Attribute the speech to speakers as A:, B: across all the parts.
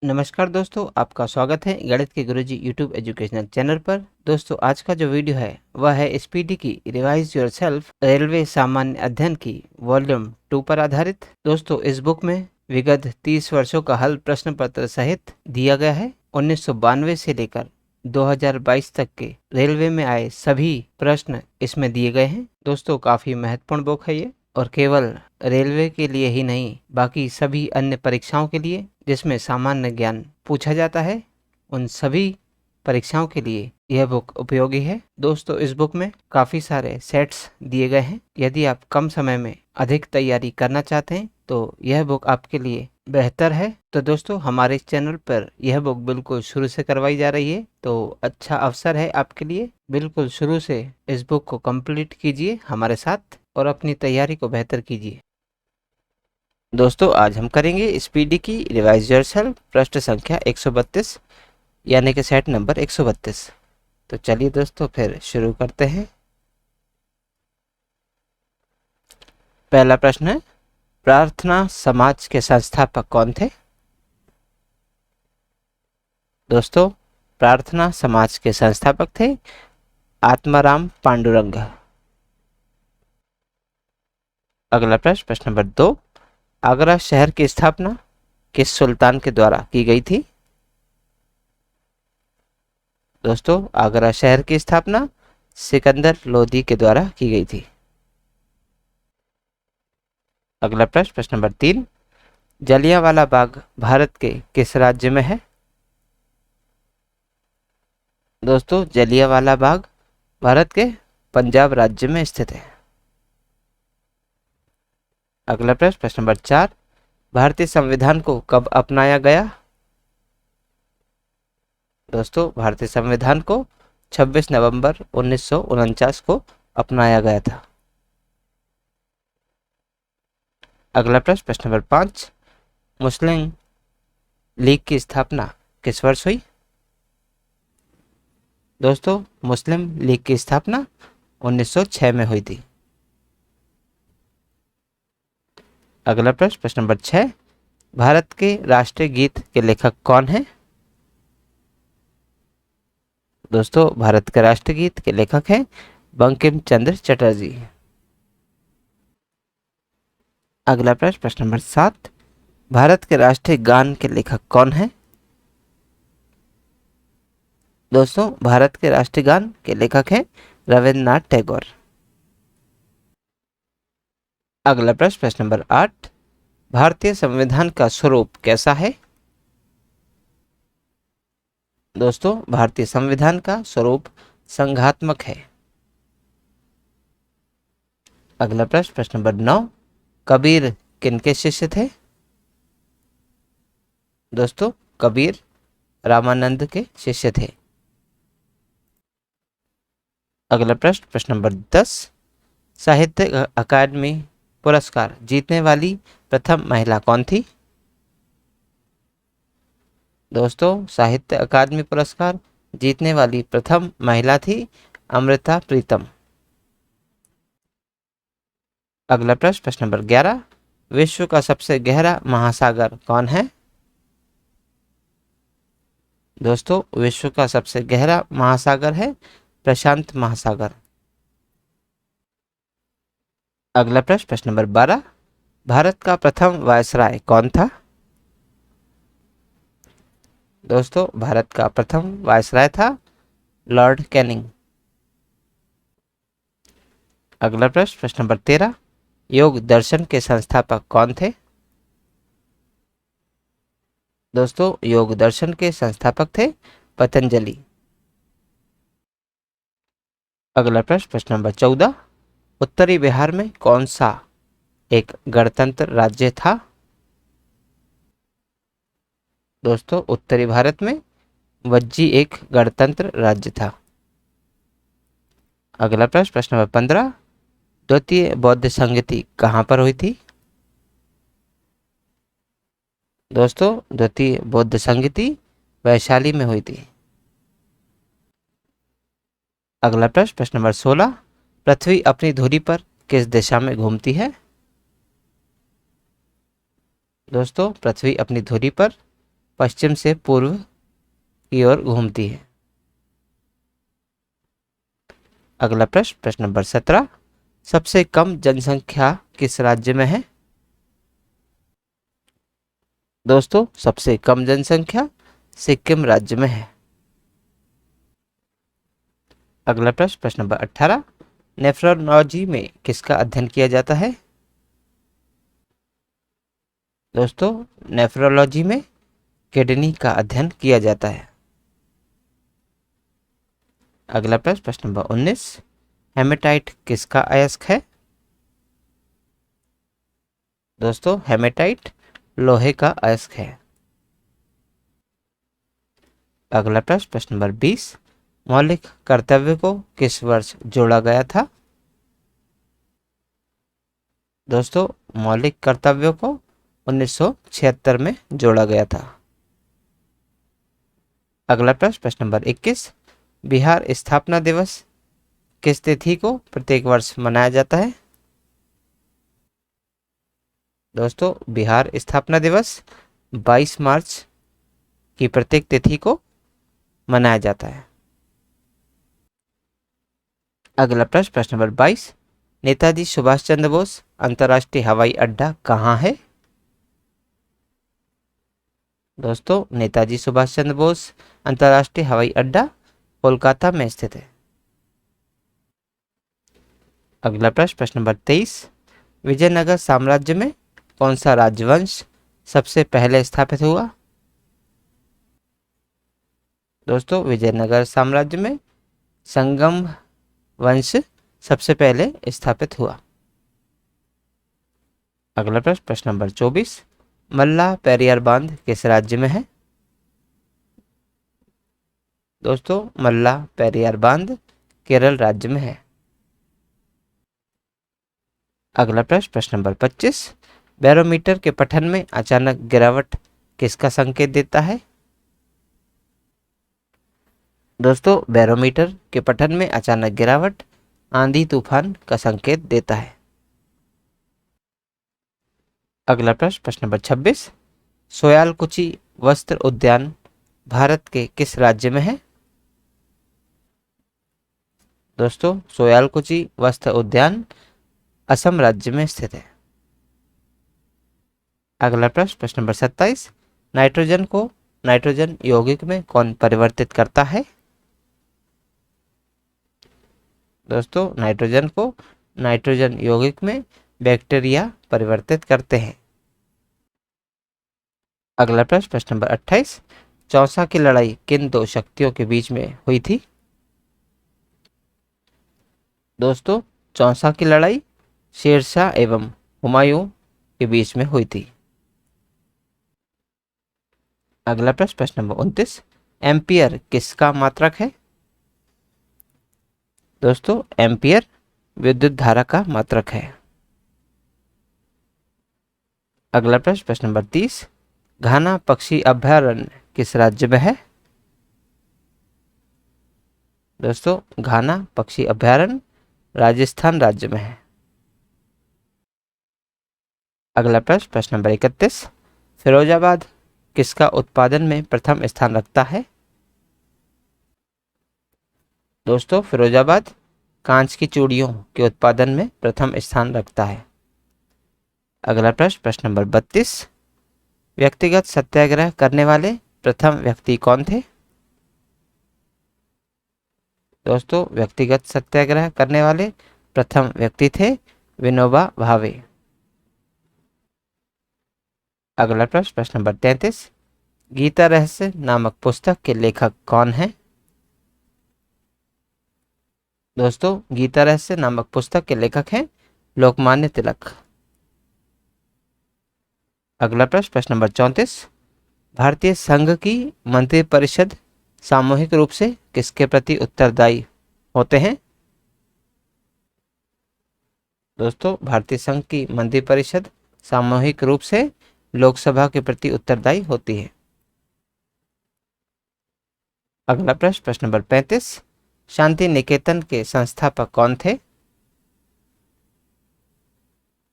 A: नमस्कार दोस्तों, आपका स्वागत है गणित के गुरुजी यूट्यूब एजुकेशनल चैनल पर। दोस्तों, आज का जो वीडियो है वह है स्पीडी की रिवाइज योरसेल्फ रेलवे सामान्य अध्ययन की वॉल्यूम 2 पर आधारित। दोस्तों, इस बुक में विगत 30 वर्षों का हल प्रश्न पत्र सहित दिया गया है। 1992 से लेकर 2022 तक के रेलवे में आए सभी प्रश्न इसमें दिए गए हैं। दोस्तों, काफी महत्वपूर्ण बुक है ये, और केवल रेलवे के लिए ही नहीं, बाकी सभी अन्य परीक्षाओं के लिए जिसमें सामान्य ज्ञान पूछा जाता है, उन सभी परीक्षाओं के लिए यह बुक उपयोगी है। दोस्तों, इस बुक में काफ़ी सारे सेट्स दिए गए हैं। यदि आप कम समय में अधिक तैयारी करना चाहते हैं तो यह बुक आपके लिए बेहतर है। तो दोस्तों, हमारे चैनल पर यह बुक बिल्कुल शुरू से करवाई जा रही है, तो अच्छा अवसर है आपके लिए। बिल्कुल शुरू से इस बुक को कंप्लीट कीजिए हमारे साथ और अपनी तैयारी को बेहतर कीजिए। दोस्तों, आज हम करेंगे स्पीडी की रिवाइज योरसेल्फ प्रश्न संख्या 132, यानी कि सेट नंबर 132। तो चलिए दोस्तों, फिर शुरू करते हैं। पहला प्रश्न है, प्रार्थना समाज के संस्थापक कौन थे? दोस्तों, प्रार्थना समाज के संस्थापक थे आत्माराम पांडुरंग। अगला प्रश्न, प्रश्न नंबर 2, आगरा शहर की स्थापना किस सुल्तान के द्वारा की गई थी? दोस्तों, आगरा शहर की स्थापना सिकंदर लोदी के द्वारा की गई थी। अगला प्रश्न, प्रश्न नंबर 3, जलियांवाला बाग भारत के किस राज्य में है? दोस्तों, जलियांवाला बाग भारत के पंजाब राज्य में स्थित है। अगला प्रश्न, प्रश्न नंबर 4, भारतीय संविधान को कब अपनाया गया? दोस्तों, भारतीय संविधान को 26 नवंबर 1949 को अपनाया गया था। अगला प्रश्न, प्रश्न नंबर 5, मुस्लिम लीग की स्थापना किस वर्ष हुई? दोस्तों, मुस्लिम लीग की स्थापना 1906 में हुई थी। अगला प्रश्न, प्रश्न नंबर 6, भारत के राष्ट्रीय गीत के लेखक कौन हैं? दोस्तों, भारत के राष्ट्रीय गीत के लेखक हैं बंकिम चंद्र चटर्जी। अगला प्रश्न, प्रश्न नंबर 7, भारत के राष्ट्रीय गान के लेखक कौन हैं? दोस्तों, भारत के राष्ट्रीय गान के लेखक हैं रविन्द्रनाथ टैगोर। अगला प्रश्न, प्रश्न नंबर 8, भारतीय संविधान का स्वरूप कैसा है? दोस्तों, भारतीय संविधान का स्वरूप संघात्मक है। अगला प्रश्न, प्रश्न नंबर 9, कबीर किनके शिष्य थे? दोस्तों, कबीर रामानंद के शिष्य थे। अगला प्रश्न, प्रश्न नंबर 10, साहित्य अकादमी पुरस्कार जीतने वाली प्रथम महिला कौन थी? दोस्तों, साहित्य अकादमी पुरस्कार जीतने वाली प्रथम महिला थी अमृता प्रीतम। अगला प्रश्न, प्रश्न नंबर 11, विश्व का सबसे गहरा महासागर कौन है? दोस्तों, विश्व का सबसे गहरा महासागर है प्रशांत महासागर। अगला प्रश्न, प्रश्न नंबर 12, भारत का प्रथम वायसराय कौन था? दोस्तों, भारत का प्रथम वायसराय था लॉर्ड कैनिंग। अगला प्रश्न, प्रश्न नंबर 13, योग दर्शन के संस्थापक कौन थे? दोस्तों, योग दर्शन के संस्थापक थे पतंजलि। अगला प्रश्न, प्रश्न नंबर 14, उत्तरी बिहार में कौन सा एक गणतंत्र राज्य था? दोस्तों, उत्तरी भारत में वज्जी एक गणतंत्र राज्य था। अगला प्रश्न, प्रश्न नंबर 15, द्वितीय बौद्ध संगति कहाँ पर हुई थी? दोस्तों, द्वितीय बौद्ध संगति वैशाली में हुई थी। अगला प्रश्न, प्रश्न नंबर 16, पृथ्वी अपनी धुरी पर किस दिशा में घूमती है? दोस्तों, पृथ्वी अपनी धुरी पर पश्चिम से पूर्व की ओर घूमती है? अगला प्रश्न, प्रश्न नंबर 17, सबसे कम जनसंख्या किस राज्य में है? दोस्तों, सबसे कम जनसंख्या सिक्किम राज्य में है। अगला प्रश्न, प्रश्न नंबर 18, नेफ्रोलॉजी में किसका अध्ययन किया जाता है? दोस्तों, नेफ्रोलॉजी में किडनी का अध्ययन किया जाता है। अगला प्रश्न, प्रश्न नंबर 19, हेमेटाइट किसका अयस्क है? दोस्तों, हेमेटाइट लोहे का अयस्क है। अगला प्रश्न, प्रश्न नंबर 20, मौलिक कर्तव्य को किस वर्ष जोड़ा गया था? दोस्तों, मौलिक कर्तव्यों को 1976 में जोड़ा गया था। अगला प्रश्न, प्रश्न नंबर 21, बिहार स्थापना दिवस किस तिथि को प्रत्येक वर्ष मनाया जाता है? दोस्तों, बिहार स्थापना दिवस 22 मार्च की प्रत्येक तिथि को मनाया जाता है। अगला प्रश्न, प्रश्न नंबर 22, नेताजी सुभाष चंद्र बोस अंतर्राष्ट्रीय हवाई अड्डा कहाँ है? दोस्तों, नेताजी सुभाष चंद्र बोस अंतर्राष्ट्रीय हवाई अड्डा कोलकाता में स्थित है। अगला प्रश्न, प्रश्न नंबर 23, विजयनगर साम्राज्य में कौन सा राजवंश सबसे पहले स्थापित हुआ? दोस्तों, विजयनगर साम्राज्य में संगम वंश सबसे पहले स्थापित हुआ। अगला प्रश्न, प्रश्न नंबर 24, मल्ला पेरियार बांध किस राज्य में है? दोस्तों, मल्ला पेरियार बांध केरल राज्य में है। अगला प्रश्न, प्रश्न नंबर 25, बैरोमीटर के पठन में अचानक गिरावट किसका संकेत देता है? दोस्तों, बैरोमीटर के पठन में अचानक गिरावट आंधी तूफान का संकेत देता है। अगला प्रश्न, प्रश्न नंबर 26, सोयालकुची वस्त्र उद्यान भारत के किस राज्य में है? दोस्तों, सोयालकुची वस्त्र उद्यान असम राज्य में स्थित है। अगला प्रश्न, प्रश्न नंबर 27, नाइट्रोजन को नाइट्रोजन यौगिक में कौन परिवर्तित करता है? दोस्तों, नाइट्रोजन को नाइट्रोजन यौगिक में बैक्टीरिया परिवर्तित करते हैं। अगला प्रश्न, प्रश्न नंबर 28, चौसा की लड़ाई किन दो शक्तियों के बीच में हुई थी? दोस्तों, चौसा की लड़ाई शेरशाह एवं हुमायूं के बीच में हुई थी। अगला प्रश्न, प्रश्न नंबर 29, एम्पियर किसका मात्रक है? दोस्तों, एम्पियर विद्युत धारा का मात्रक है। अगला प्रश्न, प्रश्न नंबर 30, घाना पक्षी अभयारण्य किस राज्य में है? दोस्तों, घाना पक्षी अभयारण्य राजस्थान राज्य में है। अगला प्रश्न, प्रश्न नंबर 31, फिरोजाबाद किसका उत्पादन में प्रथम स्थान रखता है? दोस्तों, फिरोजाबाद कांच की चूड़ियों के उत्पादन में प्रथम स्थान रखता है। अगला प्रश्न, प्रश्न नंबर 32, व्यक्तिगत सत्याग्रह करने वाले प्रथम व्यक्ति कौन थे? दोस्तों, व्यक्तिगत सत्याग्रह करने वाले प्रथम व्यक्ति थे विनोबा भावे। अगला प्रश्न, प्रश्न नंबर 33, गीता रहस्य नामक पुस्तक के लेखक कौन है? दोस्तों, गीता रहस्य नामक पुस्तक के लेखक हैं लोकमान्य तिलक। अगला प्रश्न, प्रश्न नंबर 34, भारतीय संघ की मंत्रिपरिषद सामूहिक रूप से किसके प्रति उत्तरदायी होते हैं? दोस्तों, भारतीय संघ की मंत्रिपरिषद सामूहिक रूप से लोकसभा के प्रति उत्तरदायी होती है। अगला प्रश्न, प्रश्न नंबर 35, शांति निकेतन के संस्थापक कौन थे?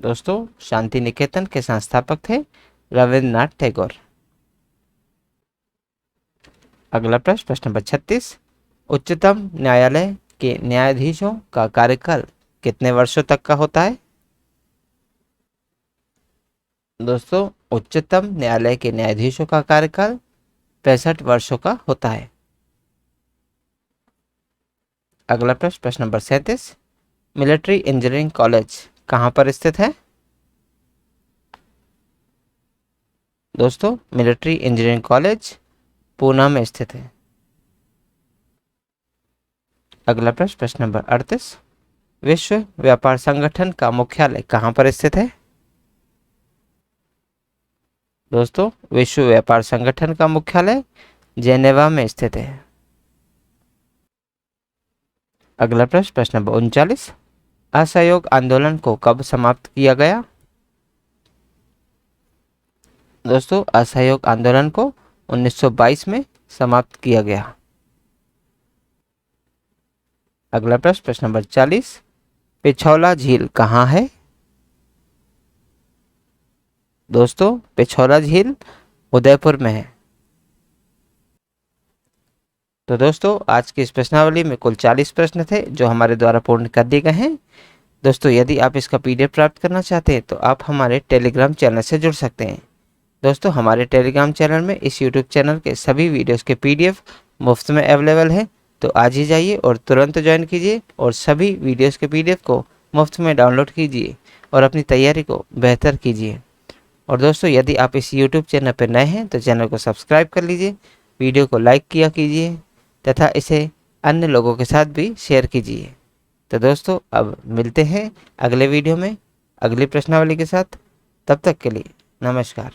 A: दोस्तों, शांति निकेतन के संस्थापक थे रविन्द्रनाथ टैगोर। अगला प्रश्न, प्रश्न नंबर 36, उच्चतम न्यायालय के न्यायाधीशों का कार्यकाल कितने वर्षों तक का होता है? दोस्तों, उच्चतम न्यायालय के न्यायाधीशों का कार्यकाल 65 वर्षों का होता है। अगला प्रश्न, प्रश्न नंबर 37, मिलिट्री इंजीनियरिंग कॉलेज कहाँ पर स्थित है? दोस्तों, मिलिट्री इंजीनियरिंग कॉलेज पूना में स्थित है। अगला प्रश्न, प्रश्न नंबर 38, विश्व व्यापार संगठन का मुख्यालय कहाँ पर स्थित है? दोस्तों, विश्व व्यापार संगठन का मुख्यालय जेनेवा में स्थित है। अगला प्रश्न, प्रश्न नंबर 39, असहयोग आंदोलन को कब समाप्त किया गया? दोस्तों, असहयोग आंदोलन को 1922 में समाप्त किया गया। अगला प्रश्न, प्रश्न नंबर 40, पिछौला झील कहाँ है? दोस्तों, पिछौला झील उदयपुर में है। तो दोस्तों, आज की इस प्रश्नावली में कुल 40 प्रश्न थे जो हमारे द्वारा पूर्ण कर दिए गए हैं। दोस्तों, यदि आप इसका PDF प्राप्त करना चाहते हैं तो आप हमारे टेलीग्राम चैनल से जुड़ सकते हैं। दोस्तों, हमारे टेलीग्राम चैनल में इस YouTube चैनल के सभी वीडियोस के PDF मुफ्त में अवेलेबल है। तो आज ही जाइए और तुरंत ज्वाइन कीजिए और सभी वीडियोस के PDF को मुफ्त में डाउनलोड कीजिए और अपनी तैयारी को बेहतर कीजिए। और दोस्तों, यदि आप इस YouTube चैनल पर नए हैं तो चैनल को सब्सक्राइब कर लीजिए, वीडियो को लाइक किया कीजिए तथा इसे अन्य लोगों के साथ भी शेयर कीजिए। तो दोस्तों, अब मिलते हैं अगले वीडियो में अगली प्रश्नावली के साथ। तब तक के लिए नमस्कार।